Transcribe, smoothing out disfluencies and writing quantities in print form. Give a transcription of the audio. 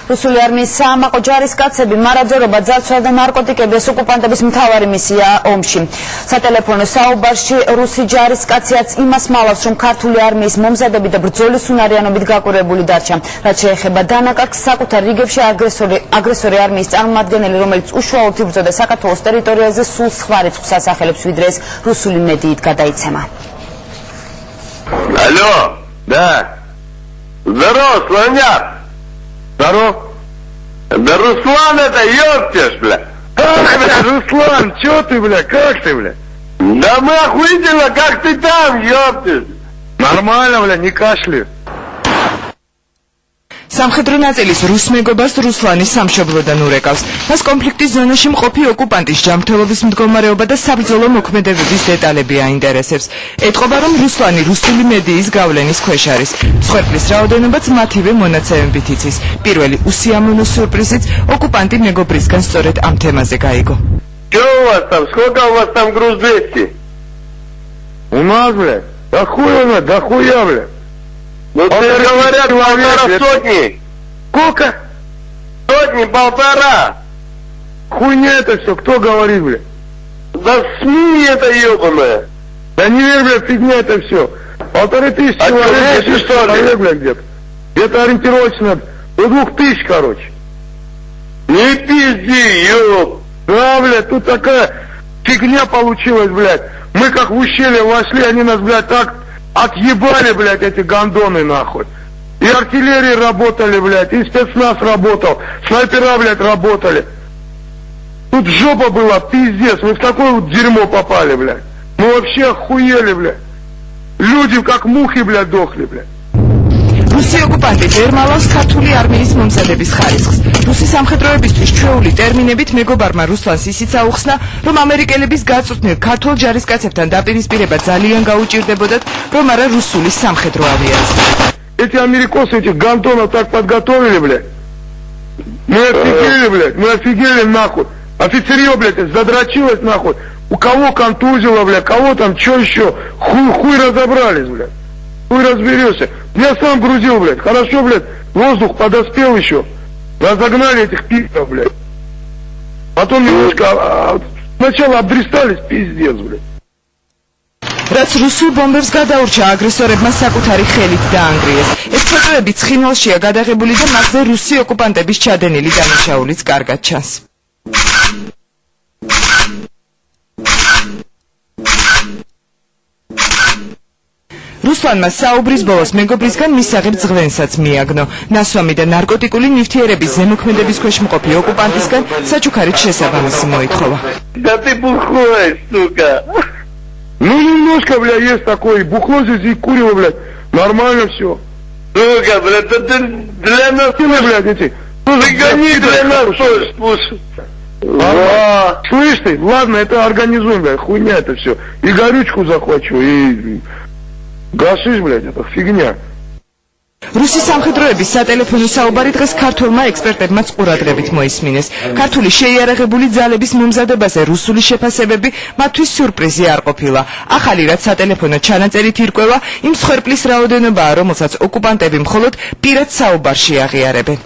რუსული არმიის საამაყო ჯარისკაცები მარაძერობა, ძარცვა და ნარკოტიკების ოკუპანტების მთავარი მისია ომში. სატელეფონო საუბარში რუსი ჯარისკაციაც იმას მალავს, რომ ქართული არმიის მომზადები და ბრძოლის უნარიანობით გაკურებული დარჩა. რაც შეეხება დანაკარგს, საკუთარ რიგებში აგრესორი არმიის წარმომადგენელი, რომელიც უშუალოდ იბრძოდა საქართველოს ტერიტორიაზე, სულ სხვა რიცხვს ასახელებს, ვიდრე ეს რუსული მედიით გადაიცემა. Алло, да. Здорово, слоняк. Здорово. Да Руслан это, ёптешь, бля. Ах, бля, Руслан, чё ты, бля, как ты, бля? Да мы охуительно, как ты там, ёптешь. Нормально, бля, не кашляй. სამხედრო ნაწილის რუს მეგობას რუსლანი სამშობლოდან ურეკავს. მას კონფლიქტის ზონაში მყოფი ოკუპანტის ჯანმრთელობის მდგომარეობა და საბრძოლო მოქმედებების დეტალები აინტერესებს. ეტყობა, რომ რუსლანი რუსული მედიის გავლენის ქვეშ არის. მსხვერპლის რაოდენობაც მათივე მონაცემებით იცის. პირველი უსიამოვნო сюрпризიც ოკუპანტი მეგობრისგან სწორედ ამ თემაზე გაიგო. Чё у вас там? Сколько у вас там груз 200? У нас, бля, да хуй он, да хуя, бля. Ну ты говорят, полтора сотни. Сколько? Сотни, полтора. Хуйня это все, кто говорит, бля? Да СМИ это ёбаное. Да не верь, бля, фигня это все. 1500 человек, ты что ли? человек, бля, где-то. Где-то ориентировочно до 2000, короче. Не пизди, ёб. Да, блядь, тут такая фигня получилась, блядь. Мы как в ущелье вошли, они нас, блядь, так отъебали, блядь, эти гондоны, нахуй. И артиллерии работали, блядь, и спецназ работал, снайпера, блядь, работали. Тут жопа была, пиздец, мы в такое вот дерьмо попали, блядь. Мы вообще охуели, блядь. Люди как мухи, блядь, дохли, блядь. რუსი ოკუპანტი ვერ მალავს ქართული არმიის მომზადების ხარისხს. რუსი სამხედროებისთვის ჩვეული ტერმინებით მეგობარმა რუსლანს ისიც აუხსნა, რომ ამერიკელების გაწვრთნილ ქართულ ჯარისკაცებთან დაპირისპირება ძალიან გაუჭირდებოდათ, რომ არა რუსული სამხედრო авиация. Эти америкосы, этих гандонов так подготовили, блядь. Мы офигели, нахуй. Офицерье, блядь, задрочилось, нахуй. У кого контузило, блядь, кого там, что еще. Хуй разобрались, блядь. Хуй разберешься. Я сам грузил, блядь. Хорошо, блядь, воздух подоспел еще. Разогнали этих пи***ов, блядь. Потом немножко сначала обдристались, пиздец, блядь. რაც რუსულ ბომბებს გადაურჩა აგრესორებმა საკუთარი ხელით დაანგრიეს. ეს ფოტოები ცხინვალშია გადაღებული და მასზე რუსი ოკუპანტების ჩადენილი დანაშაულიც კარგად ჩანს. რუსლანმა საუბრის ბოლოს მეგობრისგან მისაღებ ზღვენსაც მიაგნო. ნასვამი და ნარკოტიკული ნივთიერების ზემოქმედების ქვეშ მყოფი ოკუპანტისგან საჩუქარით შესაბამისი მოითხოვა. Да ты бухой, сука. Ну немножко, бля, есть такое. Бухло здесь и курево, блядь. Нормально все. Сука, блядь, это для нас, блядь, эти. Ты гони для нас, слушай. Слышь ты, ладно, это организуем, блядь, хуйня это все. И горючку захвачу, и гашиш, блядь, это фигня. რუსი სამხედროების სატელეფონო საუბარი დღეს ქართულმა ექსპერტებმა ყურადღებით მოისმინეს. ქართული შეიარაღებული ძალების მომზადებაზე რუსული შეფასებები მათთვის სიურპრიზი არ ყოფილა. ახალი რაც სატელეფონო ჩანაწერით ირკვევა, იმ მსხვერპლის რაოდენობაა, რომელსაც ოკუპანტები მხოლოდ პირად საუბარში აღიარებენ.